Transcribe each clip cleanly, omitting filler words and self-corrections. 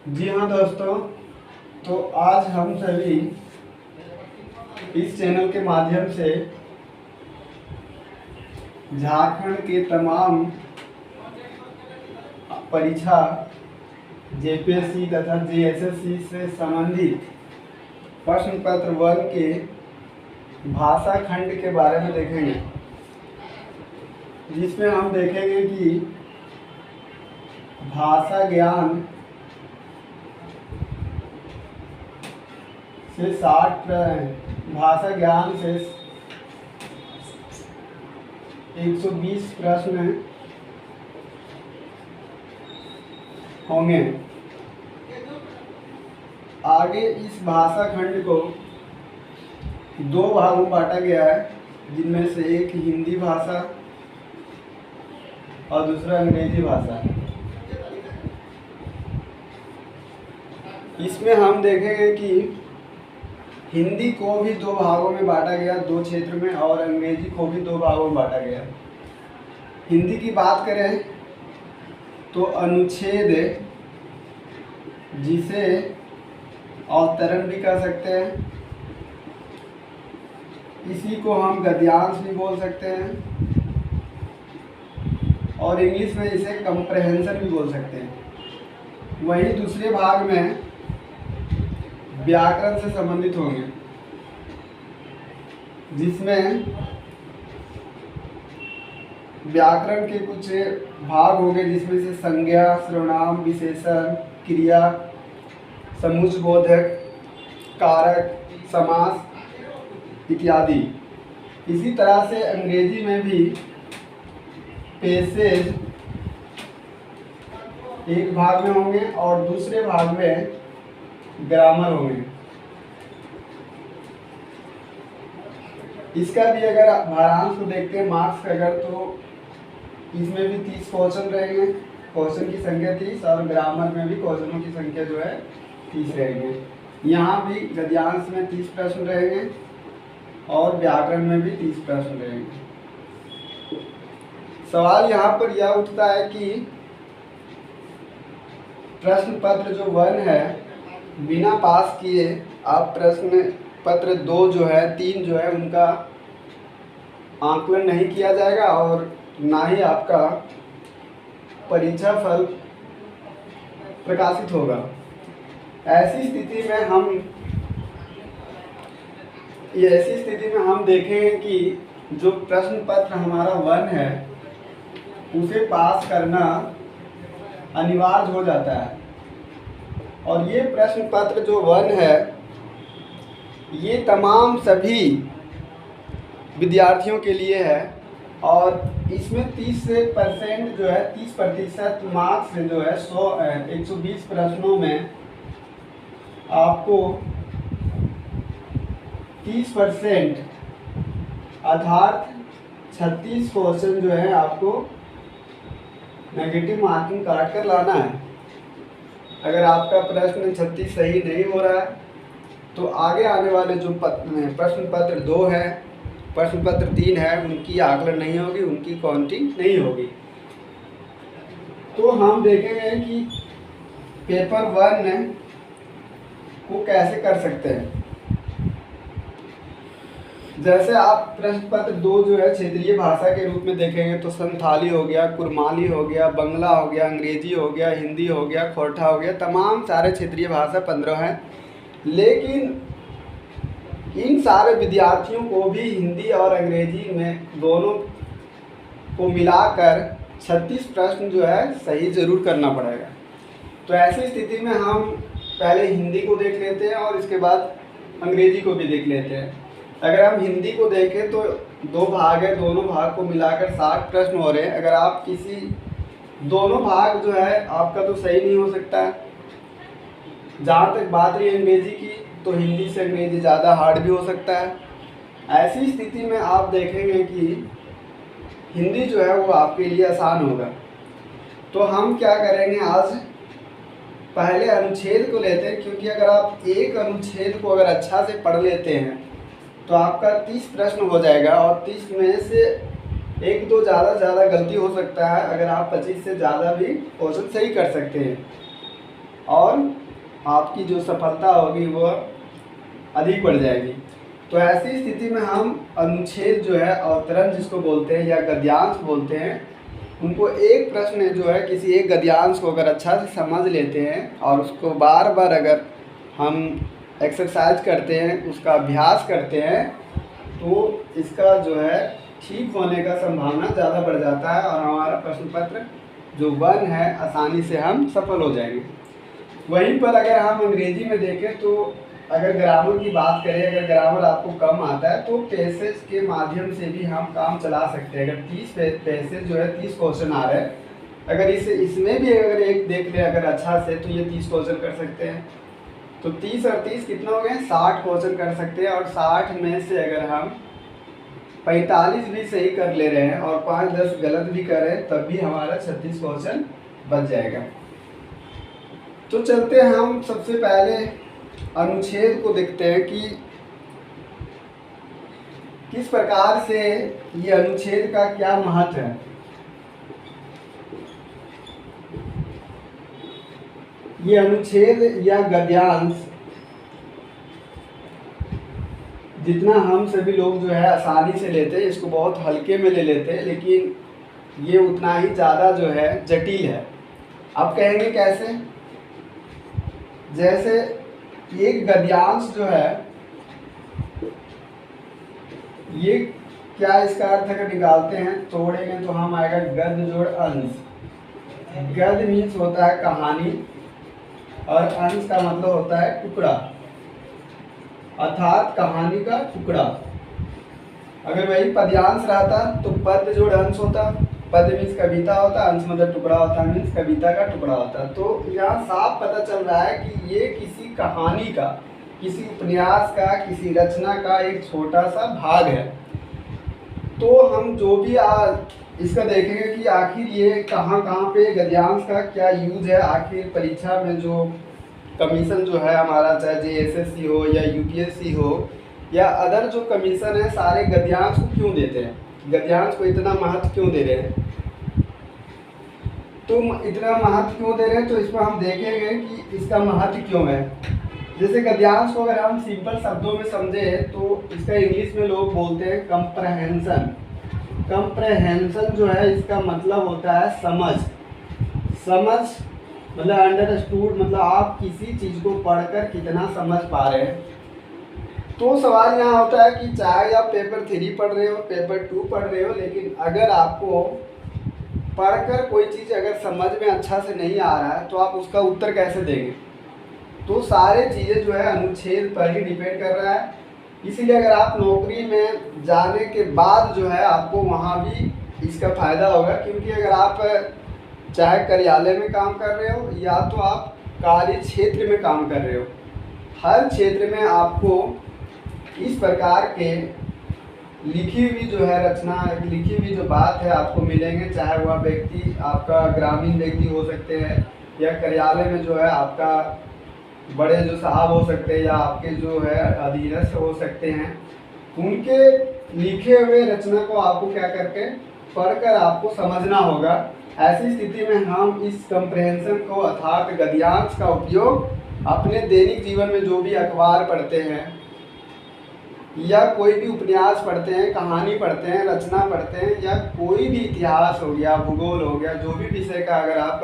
जी हाँ दोस्तों, तो आज हम सभी इस चैनल के माध्यम से झारखंड के तमाम परीक्षा जेपीएससी तथा जेएसएससी से संबंधित प्रश्न पत्र 1 के भाषा खंड के बारे में देखेंगे, जिसमें हम देखेंगे कि भाषा ज्ञान से 60 भाषा ज्ञान से 120 प्रश्न होंगे। आगे इस भाषा खंड को 2 भागों में बांटा गया है, जिनमें से एक हिंदी भाषा और दूसरा अंग्रेजी भाषा। इसमें हम देखेंगे कि हिंदी को भी 2 भागों में बांटा गया, 2 क्षेत्र में, और अंग्रेजी को भी 2 भागों में बांटा गया। हिंदी की बात करें तो अनुच्छेद, जिसे अवतरण भी कह सकते हैं, इसी को हम गद्यांश भी बोल सकते हैं, और इंग्लिश में इसे कंप्रहेंशन भी बोल सकते हैं। वहीं दूसरे भाग में व्याकरण से संबंधित होंगे, जिसमें व्याकरण के कुछ भाग होंगे, जिसमें से संज्ञा, सर्वनाम, विशेषण, क्रिया, समुच्चयबोधक, कारक, समास इत्यादि। इसी तरह से अंग्रेजी में भी पैसेज एक भाग में होंगे और दूसरे भाग में ग्रामर होंगे। इसका भी अगर भारांश को देखते हैं, मार्क्स का अगर, तो इसमें भी 30 क्वेश्चन रहेंगे, क्वेश्चन की संख्या 30, और ग्रामर में भी क्वेश्चनों की संख्या जो है 30 रहेंगे। यहाँ भी गद्यांश में 30 प्रश्न रहेंगे और व्याकरण में भी 30 प्रश्न रहेंगे। सवाल यहाँ पर यह उठता है कि प्रश्न पत्र जो 1 है, बिना पास किए आप प्रश्न पत्र 2 जो है, 3 जो है, उनका आंकलन नहीं किया जाएगा और ना ही आपका परीक्षा फल प्रकाशित होगा। ऐसी स्थिति में हम देखेंगे कि जो प्रश्न पत्र हमारा 1 है, उसे पास करना अनिवार्य हो जाता है। और ये प्रश्न पत्र जो 1 है, ये तमाम सभी विद्यार्थियों के लिए है, और इसमें 30% जो है, 30% मार्क्स जो है 120 प्रश्नों में आपको 30% अर्थात 36 क्वेश्चन जो है आपको नेगेटिव मार्किंग काट कर लाना है। अगर आपका प्रश्न 36 सही नहीं हो रहा है, तो आगे आने वाले जो प्रश्न पत्र 2 है, प्रश्न पत्र 3 है, उनकी आकलन नहीं होगी, उनकी काउंटिंग नहीं होगी। तो हम देखेंगे कि पेपर 1 को कैसे कर सकते हैं। जैसे आप प्रश्न पत्र 2 जो है क्षेत्रीय भाषा के रूप में देखेंगे, तो संथाली हो गया, कुरमाली हो गया, बंगला हो गया, अंग्रेजी हो गया, हिंदी हो गया, खोरठा हो गया, तमाम सारे क्षेत्रीय भाषा 15 हैं। लेकिन इन सारे विद्यार्थियों को भी हिंदी और अंग्रेजी में दोनों को मिलाकर 36 प्रश्न जो है सही ज़रूर करना पड़ेगा। तो ऐसी स्थिति में हम पहले हिंदी को देख लेते हैं और इसके बाद अंग्रेजी को भी देख लेते हैं। अगर हम हिंदी को देखें तो 2 भाग है, दोनों भाग को मिलाकर 60 प्रश्न हो रहे हैं। अगर आप किसी दोनों भाग जो है आपका तो सही नहीं हो सकता है। जहाँ तक बात रही अंग्रेजी की, तो हिंदी से अंग्रेजी ज़्यादा हार्ड भी हो सकता है। ऐसी स्थिति में आप देखेंगे कि हिंदी जो है वो आपके लिए आसान होगा। तो हम क्या करेंगे, आज पहले अनुच्छेद को लेते हैं, क्योंकि अगर आप एक अनुच्छेद को अगर अच्छा से पढ़ लेते हैं तो आपका 30 प्रश्न हो जाएगा, और 30 में से 1-2 ज़्यादा गलती हो सकता है। अगर आप 25 से ज़्यादा भी क्वेश्चन सही कर सकते हैं। और आपकी जो सफलता होगी वो अधिक बढ़ जाएगी। तो ऐसी स्थिति में हम अनुच्छेद जो है अवतरण जिसको बोलते हैं या गद्यांश बोलते हैं, उनको एक प्रश्न जो है किसी एक गद्यांश को अगर अच्छा से समझ लेते हैं और उसको बार बार अगर हम एक्सरसाइज करते हैं, उसका अभ्यास करते हैं, तो इसका जो है ठीक होने का संभावना ज़्यादा बढ़ जाता है और हमारा प्रश्न पत्र जो 1 है आसानी से हम सफल हो जाएंगे। वहीं पर अगर हम अंग्रेजी में देखें तो अगर ग्रामर की बात करें, अगर ग्रामर आपको कम आता है तो पैसेज के माध्यम से भी हम काम चला सकते हैं। अगर 30 पैसेज जो है 30 क्वेश्चन आ रहे हैं, अगर इसमें भी अगर एक देख ले अगर अच्छा से, तो ये 30 क्वेश्चन कर सकते हैं। तो 30 और 30 कितना हो गए, 60 क्वेश्चन कर सकते हैं। और 60 में से अगर हम 45 भी सही कर ले रहे हैं और 5-10 गलत भी कर रहे हैं, तब भी हमारा 36 क्वेश्चन बच जाएगा। तो चलते हैं हम सबसे पहले अनुच्छेद को देखते हैं कि किस प्रकार से ये अनुच्छेद का क्या महत्व है। ये अनुच्छेद या गद्यांश जितना हम सभी लोग जो है आसानी से लेते हैं, इसको बहुत हल्के में ले लेते हैं, लेकिन ये उतना ही ज़्यादा जो है जटिल है। आप कहेंगे कैसे? जैसे एक गद्यांश जो है, ये क्या इसका अर्थ अगर निकालते हैं, तोड़ेंगे तो हम आएगा गद्य जोड़ अंश। गद्य मीन्स होता है कहानी और अंश का मतलब होता है टुकड़ा, अर्थात कहानी का टुकड़ा। अगर वही पद्यांश रहता तो पद्य जोड़ अंश होता, पद्य मीन्स कविता होता, अंश मतलब टुकड़ा होता, मीन्स कविता का टुकड़ा होता। तो यहाँ साफ पता चल रहा है कि ये किसी कहानी का, किसी उपन्यास का, किसी रचना का एक छोटा सा भाग है। तो हम जो भी इसका देखेंगे कि आखिर ये कहाँ कहाँ पे गद्यांश का क्या यूज है। आखिर परीक्षा में जो कमीशन जो है हमारा, चाहे JSSC हो या UPSC हो या अदर जो कमीशन है, सारे गद्यांश को क्यों देते हैं, गद्यांश को इतना महत्व क्यों दे रहे हैं। तो इतना महत्व क्यों दे रहे हैं, तो इसमें हम देखेंगे कि इसका महत्व क्यों है। जैसे गद्यांश को अगर हम सिंपल शब्दों में समझे तो इसका इंग्लिश में लोग बोलते हैं कंप्रहेंशन। कंप्रहेंशन जो है इसका मतलब होता है समझ। समझ मतलब अंडरस्टूड, मतलब आप किसी चीज़ को पढ़कर कितना समझ पा रहे हैं। तो सवाल यहाँ होता है कि चाहे आप पेपर 3 पढ़ रहे हो, पेपर 2 पढ़ रहे हो, लेकिन अगर आपको पढ़कर कोई चीज़ अगर समझ में अच्छा से नहीं आ रहा है तो आप उसका उत्तर कैसे देंगे। तो सारे चीज़ें जो है अनुच्छेद पर ही डिपेंड कर रहा है। इसीलिए अगर आप नौकरी में जाने के बाद जो है आपको वहाँ भी इसका फ़ायदा होगा, क्योंकि अगर आप चाहे कार्यालय में काम कर रहे हो या तो आप कार्य क्षेत्र में काम कर रहे हो, हर क्षेत्र में आपको इस प्रकार के लिखी हुई जो है रचना, लिखी हुई जो बात है आपको मिलेंगे। चाहे वह व्यक्ति आपका ग्रामीण व्यक्ति हो सकते हैं या कार्यालय में जो है आपका बड़े जो साहब हो सकते हैं या आपके जो है अधीनस्थ हो सकते हैं, उनके लिखे हुए रचना को आपको क्या करके पढ़कर आपको समझना होगा। ऐसी स्थिति में हम इस कंप्रहेंशन को अर्थात गद्यांश का उपयोग अपने दैनिक जीवन में जो भी अखबार पढ़ते हैं या कोई भी उपन्यास पढ़ते हैं, कहानी पढ़ते हैं, रचना पढ़ते हैं या कोई भी इतिहास हो गया, भूगोल हो गया, जो भी विषय का अगर आप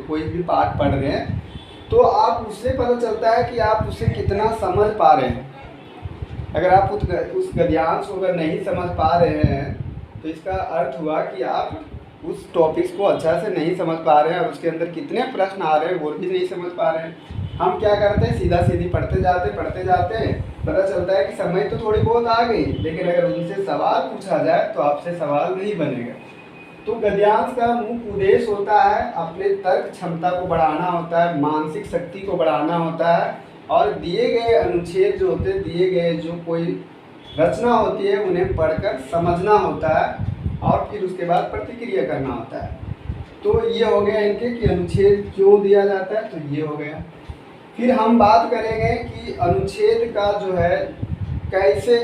कोई भी पाठ पढ़ रहे हैं तो आप उससे पता चलता है कि आप उसे कितना समझ पा रहे हैं। अगर आप उस गद्यांश को अगर नहीं समझ पा रहे हैं तो इसका अर्थ हुआ कि आप उस टॉपिक्स को अच्छा से नहीं समझ पा रहे हैं और उसके अंदर कितने प्रश्न आ रहे हैं वो भी नहीं समझ पा रहे हैं। हम क्या करते हैं, सीधा सीधी पढ़ते जाते पता चलता है कि समझ तो थोड़ी बहुत आ गई, लेकिन अगर उनसे सवाल पूछा जाए तो आपसे सवाल नहीं बनेगा। तो गद्यांश का मुख्य उद्देश्य होता है अपने तर्क क्षमता को बढ़ाना होता है, मानसिक शक्ति को बढ़ाना होता है और दिए गए अनुच्छेद जो होते हैं, दिए गए जो कोई रचना होती है उन्हें पढ़कर समझना होता है और फिर उसके बाद प्रतिक्रिया करना होता है। तो ये हो गया इनके कि अनुच्छेद क्यों दिया जाता है, तो ये हो गया। फिर हम बात करेंगे कि अनुच्छेद का जो है कैसे,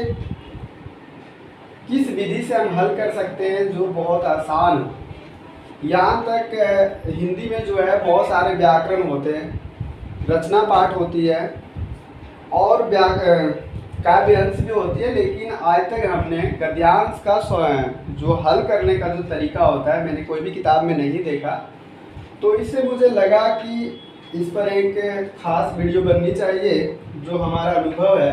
किस विधि से हम हल कर सकते हैं जो बहुत आसान हो। यहाँ तक हिंदी में जो है बहुत सारे व्याकरण होते हैं, रचना पाठ होती है और काव्यांश भी होती है, लेकिन आज तक हमने गद्यांश का जो हल करने का जो तरीका होता है मैंने कोई भी किताब में नहीं देखा। तो इससे मुझे लगा कि इस पर एक खास वीडियो बननी चाहिए। जो हमारा अनुभव है,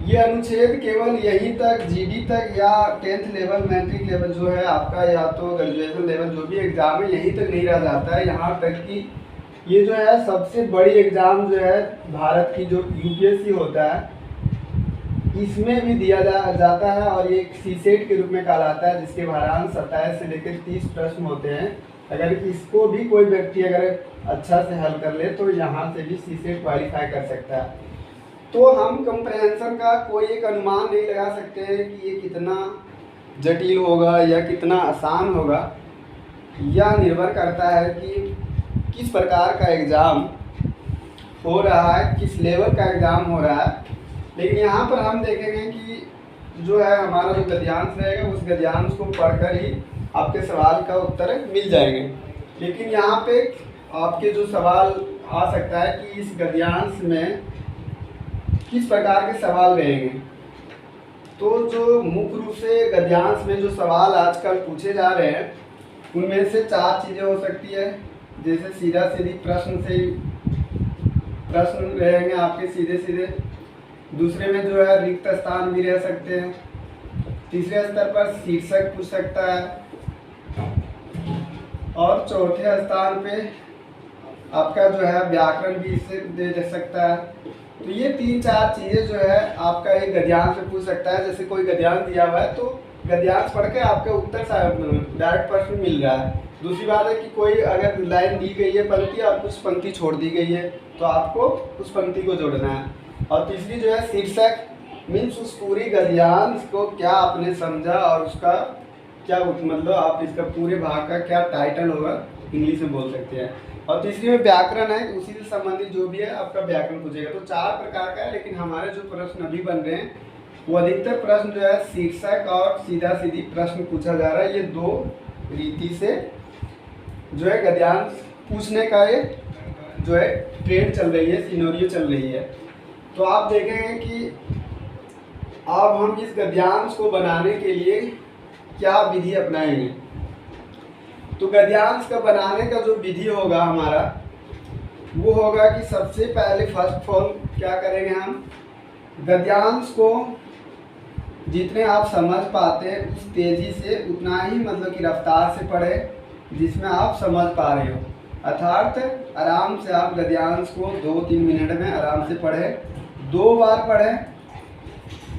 ये अनुच्छेद केवल यहीं तक जीडी तक या 10th लेवल मैट्रिक लेवल जो है आपका, या तो ग्रेजुएशन लेवल जो भी एग्ज़ाम है यहीं तक नहीं रह जाता है। यहाँ तक कि ये जो है सबसे बड़ी एग्ज़ाम जो है भारत की जो यूपीएससी होता है इसमें भी दिया जाता है, और ये एक सीसेट के रूप में कहलाता है, जिसके भारांक 27 से लेकर 30 प्रश्न होते हैं। अगर इसको भी कोई व्यक्ति अगर अच्छा से हल कर ले तो यहाँ से भी सीसेट क्वालिफाई कर सकता है। तो हम कंप्रहेंशन का कोई एक अनुमान नहीं लगा सकते हैं कि ये कितना जटिल होगा या कितना आसान होगा। यह निर्भर करता है कि किस प्रकार का एग्ज़ाम हो रहा है, किस लेवल का एग्ज़ाम हो रहा है। लेकिन यहाँ पर हम देखेंगे कि जो है हमारा जो गद्यांश रहेगा उस गद्यांश को पढ़कर ही आपके सवाल का उत्तर मिल जाएंगे। लेकिन यहाँ पे आपके जो सवाल आ सकता है कि इस गद्यांश में किस प्रकार के सवाल रहेंगे। तो जो मुख्य रूप से गद्यांश में जो सवाल आजकल पूछे जा रहे हैं उनमें से 4 चीज़ें हो सकती है। जैसे सीधा सीधी प्रश्न से प्रश्न रहेंगे आपके सीधे सीधे। दूसरे में जो है रिक्त स्थान भी रह सकते हैं। तीसरे स्तर पर शीर्षक पूछ सकता है, और चौथे स्थान पे आपका जो है व्याकरण भी इससे दे सकता है। तो ये 3-4 चीज़ें जो है आपका एक गद्यांश में पूछ सकता है। जैसे कोई गद्यांश दिया हुआ है तो गद्यांश पढ़ के आपका उत्तर डायरेक्ट प्रश्न मिल रहा है। दूसरी बात है कि कोई अगर लाइन दी गई है पंक्ति और कुछ पंक्ति छोड़ दी गई है तो आपको उस पंक्ति को जोड़ना है। और तीसरी जो है शीर्षक, मीन्स उस पूरी गद्यांश को क्या आपने समझा और उसका क्या मतलब आप इसका पूरे भाग का क्या टाइटल होगा इंग्लिश में बोल सकते हैं। और तीसरी में व्याकरण है, उसी से संबंधित जो भी है आपका व्याकरण पूछेगा। तो 4 प्रकार का है। लेकिन हमारे जो प्रश्न अभी बन रहे हैं वो अधिकतर प्रश्न जो है शीर्षक और सीधा सीधी प्रश्न पूछा जा रहा है। ये 2 रीति से जो है गद्यांश पूछने का एक जो है ट्रेंड चल रही है, सिनेरियो चल रही है। तो आप देखेंगे कि अब हम इस गद्यांश को बनाने के लिए क्या विधि अपनाएंगे। तो गद्यांश का बनाने का जो विधि होगा हमारा वो होगा कि सबसे पहले फर्स्ट ऑफ ऑल क्या करेंगे, हम गद्यांश को जितने आप समझ पाते हैं उस तेज़ी से उतना ही मतलब कि रफ्तार से पढ़ें जिसमें आप समझ पा रहे हो। अर्थात आराम से आप गद्यांश को 2-3 मिनट में आराम से पढ़ें। 2 बार पढ़ें,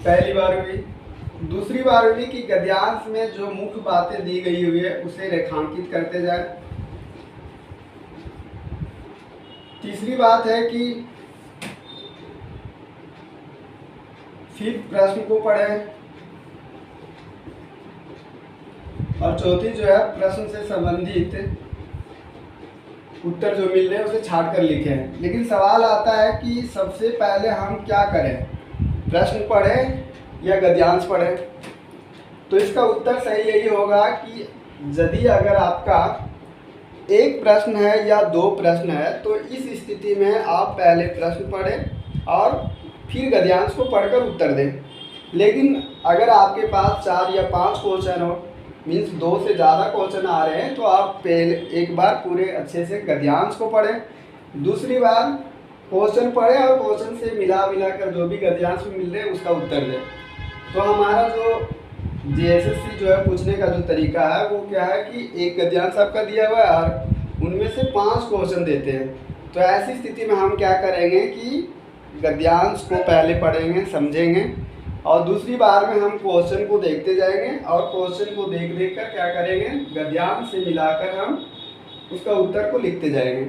पहली बार हुई, दूसरी बार हुई कि गद्यांश में जो मुख्य बातें दी गई हुई है उसे रेखांकित करते जाए। तीसरी बात है कि फिर प्रश्न को पढ़ें, और चौथी जो है प्रश्न से संबंधित उत्तर जो मिल रहे हैं उसे छाट कर लिखें। लेकिन सवाल आता है कि सबसे पहले हम क्या करें, प्रश्न पढ़ें या गद्यांश पढ़ें। तो इसका उत्तर सही यही होगा कि यदि अगर आपका एक प्रश्न है या 2 प्रश्न है तो इस स्थिति में आप पहले प्रश्न पढ़ें और फिर गद्यांश को पढ़कर उत्तर दें। लेकिन अगर आपके पास 4 या 5 क्वेश्चन हो, मीन्स 2 से ज़्यादा क्वेश्चन आ रहे हैं, तो आप पहले एक बार पूरे अच्छे से गद्यांश को पढ़ें, दूसरी बार क्वेश्चन पढ़ें और क्वेश्चन से मिला कर जो भी गद्यांश में मिल रहे हैं उसका उत्तर दें। तो हमारा जो जेएसएससी जो है पूछने का जो तरीका है वो क्या है कि एक गद्यांश आपका दिया हुआ है और उनमें से 5 क्वेश्चन देते हैं। तो ऐसी स्थिति में हम क्या करेंगे कि गद्यांश को पहले पढ़ेंगे, समझेंगे, और दूसरी बार में हम क्वेश्चन को देखते जाएंगे और क्वेश्चन को देख कर क्या करेंगे, गद्यांश से मिलाकर हम उसका उत्तर को लिखते जाएंगे।